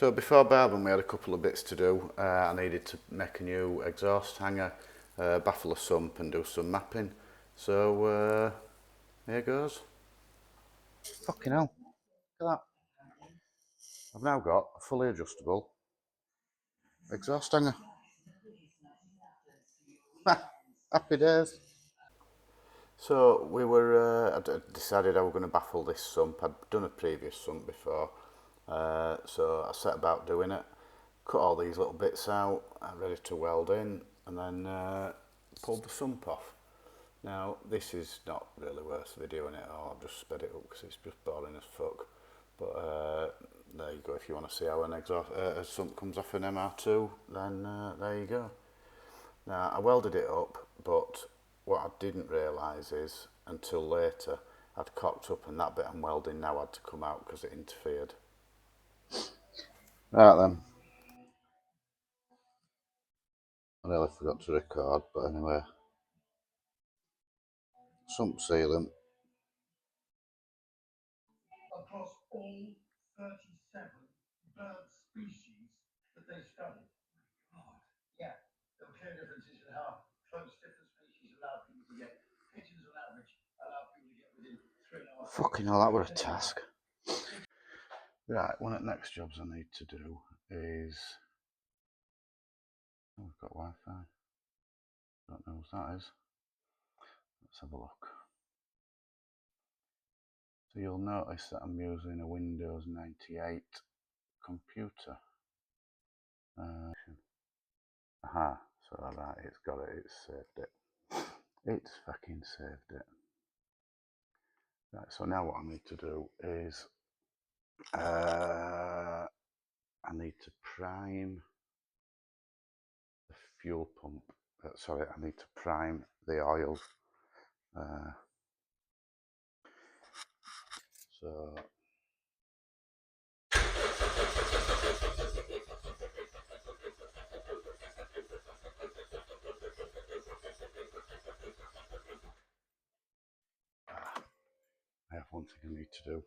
So before Barbon we had a couple of bits to do. I needed to make a new exhaust hanger, baffle a sump and do some mapping. So here goes. Fucking hell, look at that. I've now got a fully adjustable exhaust hanger. Happy days. So we were, I decided I was going to baffle this sump. I'd done a previous sump before, so I set about doing it. Cut all these little bits out, ready to weld in, and then pulled the sump off. Now this is not really worth videoing it, or I've just sped it up because it's just boring as fuck. But there you go. If you want to see how an exhaust a sump comes off an MR2, then there you go. Now I welded it up, but what I didn't realise is, until later, I'd cocked up and that bit I'm welding now had to come out because it interfered. Right then. I nearly forgot to record, but anyway. Sump sealant. Across all 37 bird species that they studied. God. Yeah, there were clear differences in how close different species allowed people to get. Pigeons on average allowed people to get within 3.5. Fucking hell, that were a task. Right, one of the next jobs I need to do is... Oh, we've got Wi-Fi. Don't know what that is. Let's have a look. So you'll notice that I'm using a Windows 98 computer. Aha, so right, it's got it, it's saved it. It's fucking saved it. Right, so now what I need to do is I need to prime the fuel pump. Sorry, I need to prime the oil. So I have one thing I need to do.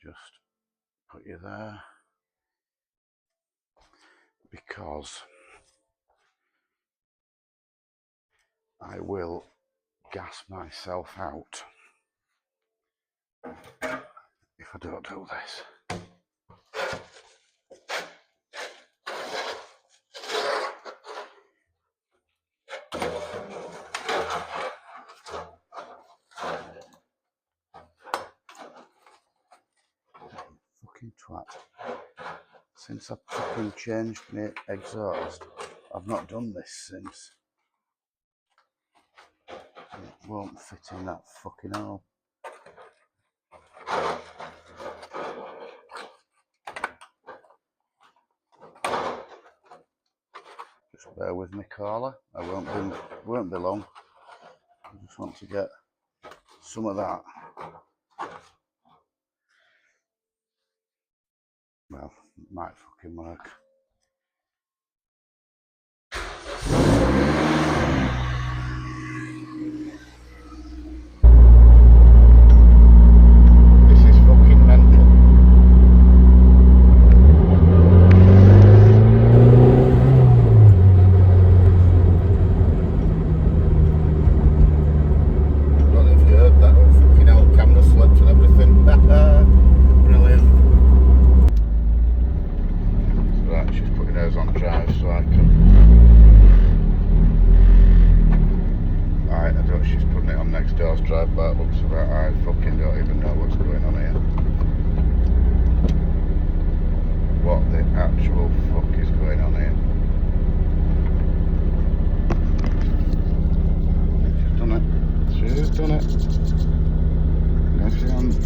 Just put you there, because I will gas myself out if I don't do this. Fucking twat. Since I fucking changed my exhaust, I've not done this since. It won't fit in that fucking hole. Just bear with me, caller. I won't be long. I just want to get some of that. Well, it might fucking work.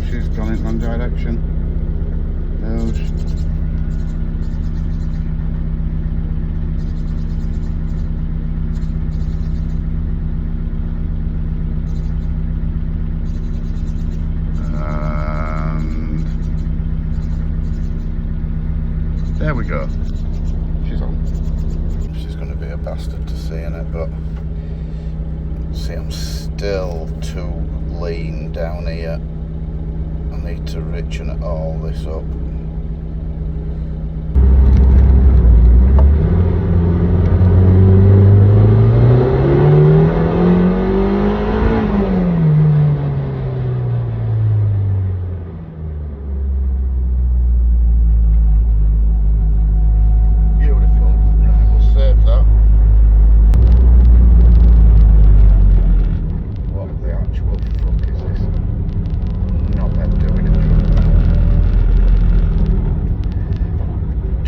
She's gone in one direction. And there we go. She's on. She's going to be a bastard to see in it, but see, I'm still too lean down here. I'm need to richen all this up.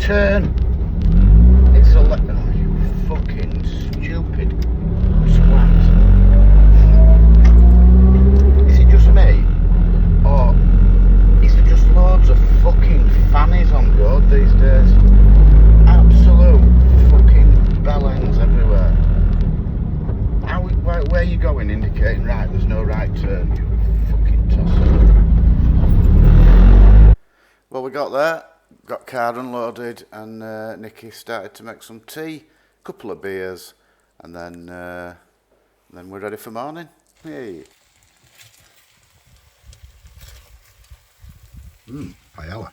Turn! It's a oh, you fucking stupid twat. Is it just me? Or is there just loads of fucking fannies on road these days? Absolute fucking bellends everywhere. Where are you going indicating right? There's no right turn, you fucking tosser. Well, we got there. Got car unloaded and Nicky started to make some tea, couple of beers, and then we're ready for morning. Hey. Paella.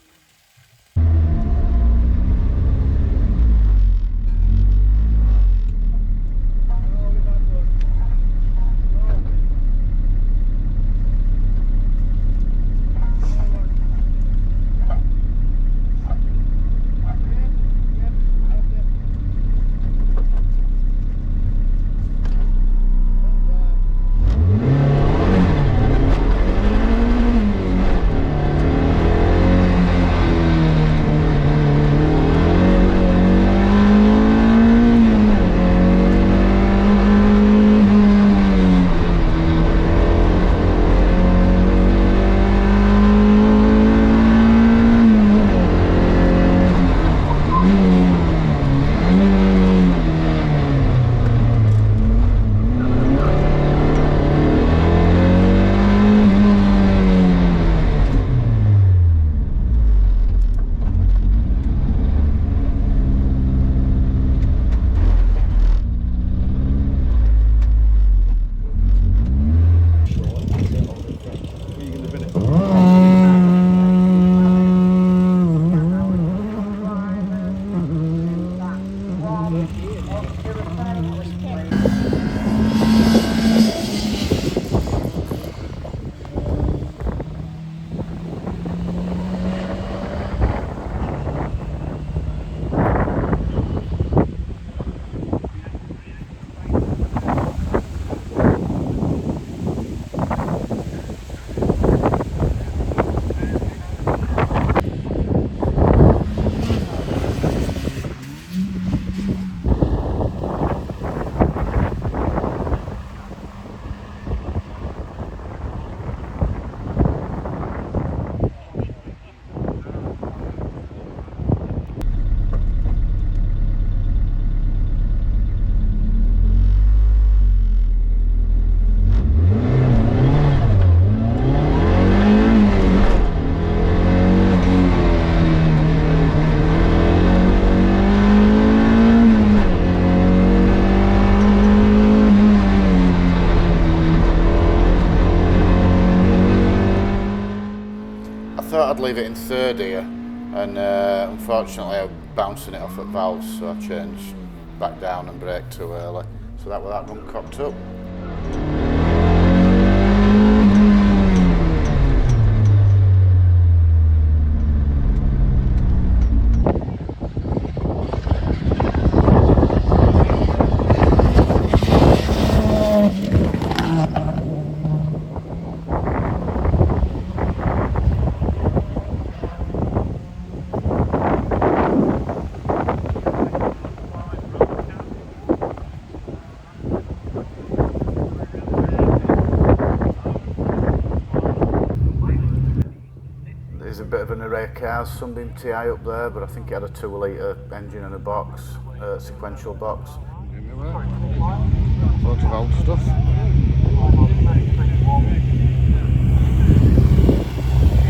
I'd leave it in third here, and unfortunately I'm bouncing it off at valves, so I changed back down and braked too early, so that one cocked up. There's a bit of an array of cars, Sunbeam TI up there, but I think it had a 2 litre engine and a box, sequential box. Loads of old stuff.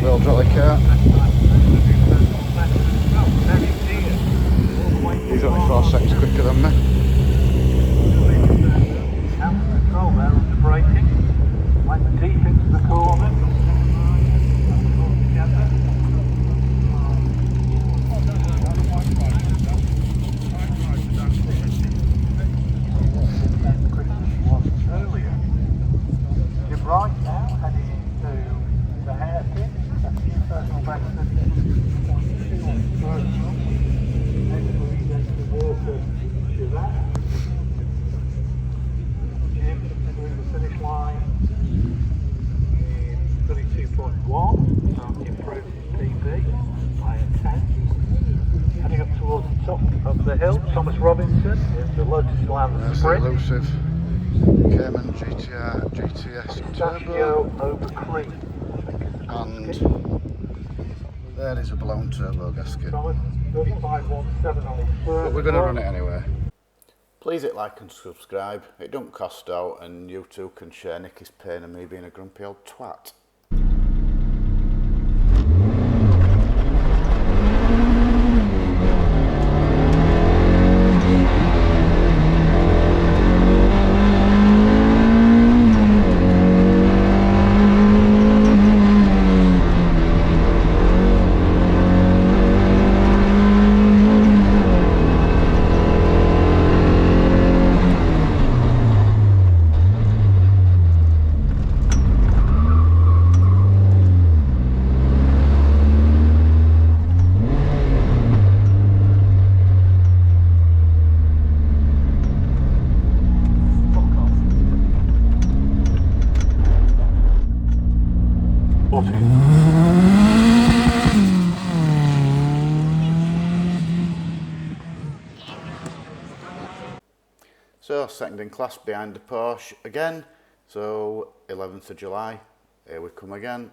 Little trolley car. He's only 4 seconds quicker than me. Control there under braking, like the deep into the corner. Thomas Robinson in the Lotus Elan That's Sprint. the elusive Cayman GTS Turbo. Over cream. And there is a blown turbo gasket. 3517 on his first. But we're going to run it anyway. Please hit like and subscribe. It don't cost out, and you too can share Nicky's pain of me being a grumpy old twat. So, second in class behind the Porsche again. So, 11th of July, here we come again.